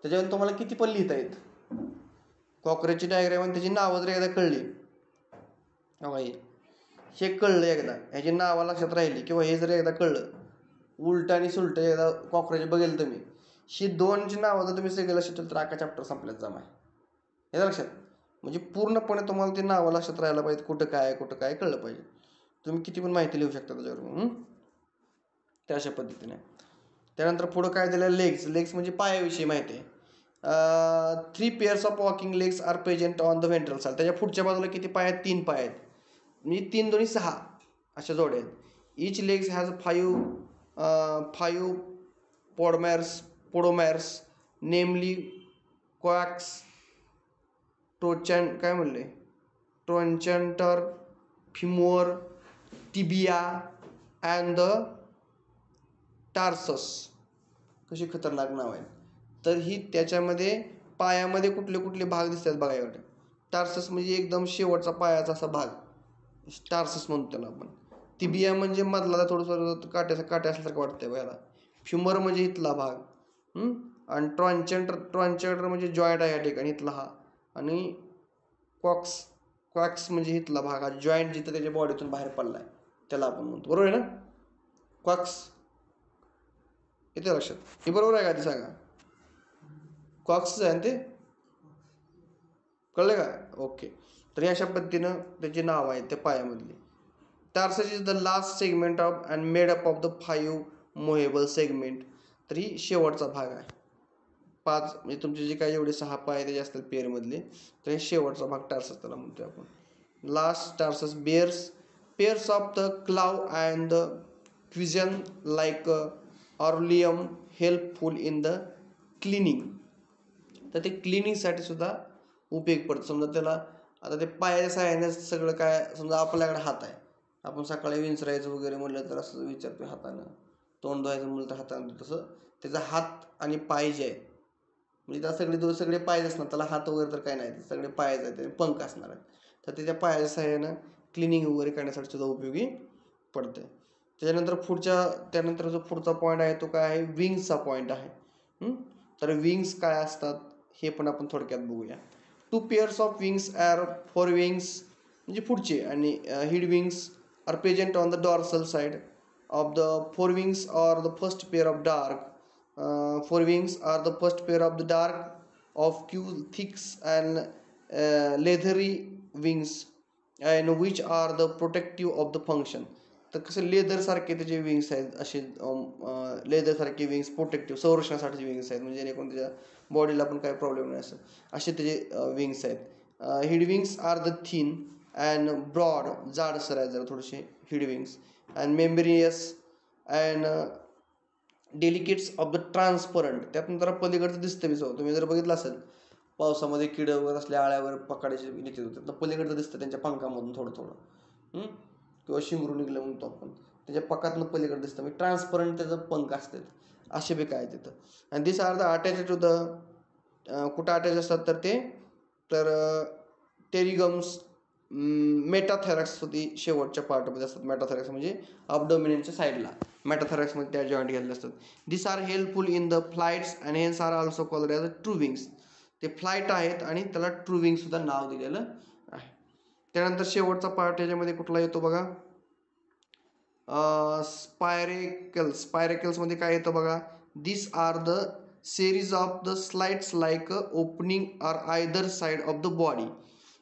त्याच्यावर तुम्हाला किती पण लिहिता येतं. कॉक्रोचची डायग्रॅम आणि त्याची नावं जर एकदा कळली, हे कळलं एकदा, ह्याची नावं लक्षात राहिली किंवा हे जर एकदा कळलं, उलट आणि सुलट एकदा कॉक्रोच बघेल तुम्ही, ही 2ची नावं जर तुम्ही सगळे लक्षात ठेवलं तर अख्खा चॅप्टर संपल्यात जमा. हे लक्षात, म्हणजे पूर्णपणे तुम्हाला ती नावं लक्षात राहायला पाहिजे, कुठं काय कळलं पाहिजे. तुम्ही किती पण माहिती लिहू शकता त्याच्यावर, त्या अशा पद्धतीने. त्यानंतर पुढं काय दिलं? लेग्स म्हणजे पायाविषयी माहिती आहे. 3 pairs of walking legs are present on the ventral side. त्याच्या पुढच्या बाजूला किती पाय आहेत? 3 पाय आहेत, म्हणजे 3 2 6 अशा जोड्या आहेत. इच लेग्स हॅज 5 पोडोमॅर्स नेमली क्वॅक्स, ट्रोचेंटर, फिमोर, टिबिया अँड द टार्सस. कशी खतरनाक नाव आहे. तर ही त्याच्यामध्ये पायामध्ये कुठले कुठले भाग दिसतात बघा. एवढे टार्सस म्हणजे एकदम शेवटचा पायाचा असा भाग, टार्सस म्हणतो त्याला आपण. टिबिया म्हणजे मधला थोडंसं काट्या असल्यासारखं वाटतंय बघायला. फ्युमर म्हणजे इथला भाग, आणि ट्रॉन्चेंटर म्हणजे जॉईंट आहे या ठिकाणी इथला हा. आणि क्वॅक्स म्हणजे इथला भाग, हा जॉईंट जिथं त्याच्या बॉडीतून बाहेर पडलाय त्याला आपण म्हणतो. बरोबर आहे ना? क्वॅक्स येते लक्षात? हे बरोबर आहे का? ते सांगा. क्वॅक्सच आहे ना ते, कळलं का? ओके. तर अशा पद्धतीनं त्याची नाव आहे त्या पायामधली. Tarsus is the last segment of and made up of the 5 movable segment. तर ही शेवटचा भाग आहे. 5 म्हणजे तुमचे जे काही एवढे 6 पाय त्याचे असतात पेअरमधले, तर हे शेवटचा भाग टार्सस त्याला म्हणतोय आपण. Last tarsus pairs of the claw and the cushion like arolium helpful in the cleaning. तर ते क्लिनिंगसाठी सुद्धा उपयोग पडतं. समजा त्याला आता ते पायाच्या सहाय्याने सगळं काय, समजा आपल्याकडे हात आहे, आपण सकाळी विंचरायचं वगैरे म्हणलं तर असं विचारतो हातानं, तोंड धुवायचं म्हणलं तर हातानं, तसं त्याचा हात आणि पाय जे आहे, म्हणजे त्याला सगळे पाय असणार, त्याला हात वगैरे तर काय नाही, सगळे पायच आहेत, त्याचे पंख असणार आहेत. तर त्याच्या पायाच्या सहाय्यानं क्लिनिंग वगैरे करण्यासाठी सुद्धा उपयोगी पडते. त्यानंतर जो पुढचा पॉईंट आहे तो काय आहे? विंग्सचा पॉईंट आहे. तर विंग्स काय असतात हे पण आपण थोडक्यात बघूया. 2 pairs of wings are forewings म्हणजे पुढचे, आणि hind wings are present on the dorsal side of the forewings or the first pair of dark. Forewings are the first pair of the dark of thick and leathery wings, and which are the protective of the function. तर कसं leather सारखे त्याचे wings आहेत, असे leather सारखे wings protective संरक्षणासाठी wings आहेत, म्हणजे जेणेकरून त्याच्या बॉडीला पण काही प्रॉब्लेम नाही असं, असे त्याचे विंग्स आहेत. Hind wings are the thin and broad, जाडसर आहे जरा थोडेसे hind wings, and membranous and delicates of the transparent. त्यातून जरा पलीकडचं दिसतं बी. तुम्ही जर बघितलं असेल पावसामध्ये किडं वगैरे असल्या आळ्यावर पकडायचे निघत होते, तर पलीकडचं दिसतं त्यांच्या पंखामधून थोडं थोडं, किंवा शिंगरू निघलं म्हणतो आपण, त्याच्या पकातनं पलीकडं दिसतं, म्हणजे ट्रान्सपरंट त्याचं पंख असतात, असे बी काय तिथं. आणि this are the attach to the, कुठं अटॅच असतात तर ते, तर टेरिगम्स, मेटाथॉरॅक्स होती शेवटच्या पार्टमध्ये असतात. मेटाथॉरॅक्स म्हणजे अबडोमिनच्या साईडला, मेटाथॉरॅक्समध्ये त्या जॉईंट घेतले असतात. This are helpful in the flights and hence are also called as true wings. ते फ्लाईट आहेत आणि त्याला ट्रू विंग सुद्धा नाव दिलेलं आहे. त्यानंतर शेवटचा पार्ट याच्यामध्ये कुठला येतो बघा? स्पायरेकल्समध्ये काय येतं बघा? This are the series of the slides like opening or either side of the body.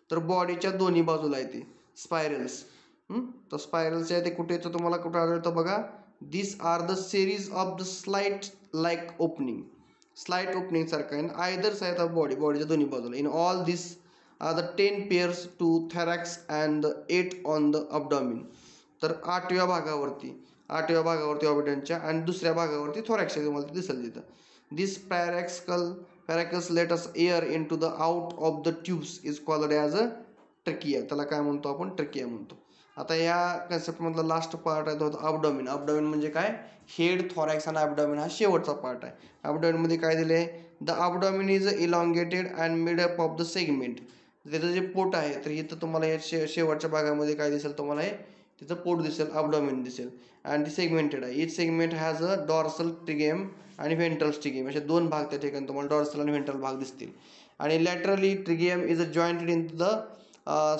तर बॉडीच्या दोन्ही बाजूला येते स्पायरल्स. तर स्पायरलच्या ते कुठे येतं तुम्हाला कुठं आढळतं बघा. This are the series of the slight like opening. Slight opening सारखं आहे आयदर साईड ऑफ बॉडीच्या दोन्ही बाजूला. In all this are the 10 pairs to thorax and the 8 on the abdomen. तर आठव्या भागावरती ऑबिडनच्या आणि दुसऱ्या भागावरती थोरॅक्सच्या तुम्हाला दिसेल तिथं. This spiracles let us air into the out of the tubes is called as a trachea. त्याला काय म्हणतो आपण? ट्रकिया म्हणतो. आता या कन्सेप्टमधला लास्ट पार्ट आहे तो अबडॉमिन. अबडॉमिन म्हणजे काय? हेड, थॉरॅक्स आणि अबडॉमिन हा शेवटचा पार्ट आहे. अबडॉमिनमध्ये काय दिले आहे? The abdomen is elongated and made up of the segment. त्याचं जे पोट आहे तर इथं तुम्हाला या शेवटच्या भागामध्ये काय दिसेल तुम्हाला? हे तिथं पोट दिसेल, अबडॉमिन दिसेल आणि ती सेगमेंटेड आहे. इच सेगमेंट हॅज अ डॉर्सल ट्रिगेम आणि व्हेंट्रल ट्रिगेम असे दोन भाग त्या ठिकाणी तुम्हाला डॉर्सल आणि व्हेंट्रल भाग दिसतील. आणि laterally tergum is a jointed in the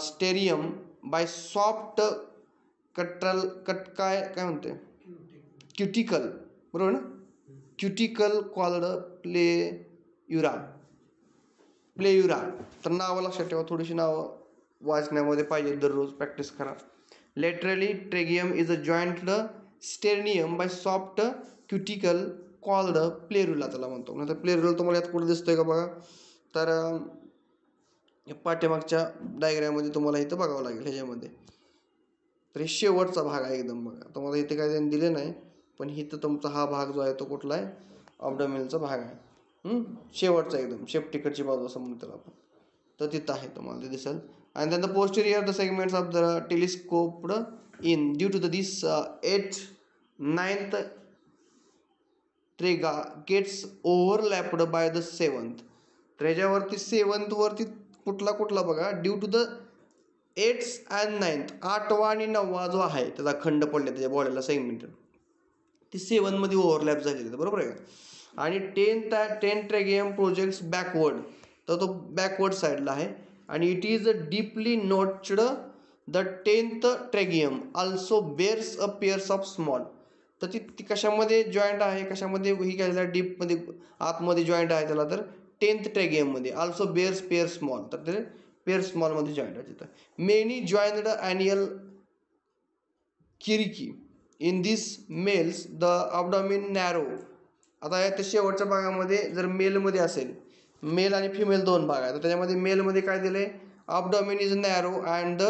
sternum by soft काय म्हणते क्युटिकल, बरोबर ना? Cuticle called pleura. तर नावं लक्षात ठेवा, थोडीशी नावं वाचण्यामध्ये पाहिजे, दररोज प्रॅक्टिस करा. Laterally tergum is a joint sternum by soft cuticle called pleura त्याला म्हणतो. नंतर प्लेरुला तुम्हाला यात कुठं दिसतोय का बघा? तर पाठीमागच्या डायग्राममध्ये तुम्हाला इथं बघावं लागेल ह्याच्यामध्ये. तर हे शेवटचा भाग आहे एकदम बघा. तुम्हाला इथे काय त्यांनी दिले नाही, पण इथं तुमचा हा भाग जो आहे तो कुठला आहे? अबडॉमिनलचा भाग आहे. शेवटचा एकदम शेपटीकडची बाजू असं म्हणतो आपण. तर तिथं आहे तुम्हाला ते दिसेल. आणि then the posterior the segments of the telescoped in due to this 8th 9th trega gets overlapped by the 7th. तर ह्याच्यावरती 7th वरती कुठला बघा, due to the 8th and 9th 8वा आणि 9वा जो आहे त्याचा खंड पडले त्याच्या बॉडीला सेगमेंटेड, ती 7 मध्ये ओव्हरलॅप झालेली, बरोबर आहे का? आणि 10th ट्रेगियम प्रोजेक्ट्स बॅकवर्ड, तर तो बॅकवर्ड साईडला आहे. आणि it is deeply notched. The 10th tergum also bears a pairs of small. तर ती कशामध्ये जॉईंट आहे, कशामध्ये ही काय डीपमध्ये आतमध्ये जॉईंट आहे त्याला, तर 10th ट्रेगियममध्ये. ऑल्सो बेअर्स पेअर स्मॉल, तर ते पेअर स्मॉलमध्ये जॉईंट आहे तिथं. मेनी जॉईंट ॲनियल किरिकी in this males the abdomen narrow. आता या शेवटच्या भागामध्ये जर मेलमध्ये असेल, मेल आणि फिमेल दोन भाग आहेत, तर त्याच्यामध्ये मेलमध्ये काय दिले? Abdomen is narrow and the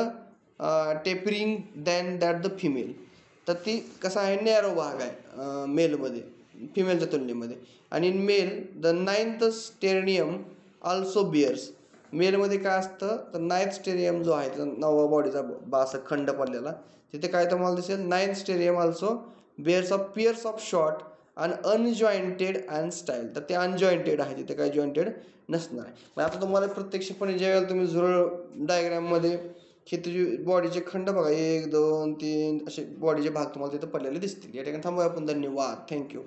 tapering than that the female. तर ती कसा आहे? नॅरो भाग आहे मेलमध्ये फिमेलच्या तुलनेमध्ये. आणि in male the 9th sternum also bears. मेलमध्ये काय असतं तर 9th स्टेरियम जो आहे, 9वा बॉडीचा असं खंड पडलेला, तिथे काय तुम्हाला दिसेल? 9th sternum also bears of pairs of short आणि अनजॉईंटेड अँड स्टाईल. तर ते अनजॉईंटेड आहे, तिथे काही जॉईंटेड नसणार आहे. मग आता तुम्हाला प्रत्यक्षपणे ज्या वेळेला तुम्ही झुरळ डायग्राममध्ये हे तुझी बॉडीचे खंड बघा, 1 2 3 असे बॉडीचे भाग तुम्हाला तिथे पडलेले दिसतील. या ठिकाणी थांबूया आपण. धन्यवाद, थँक्यू.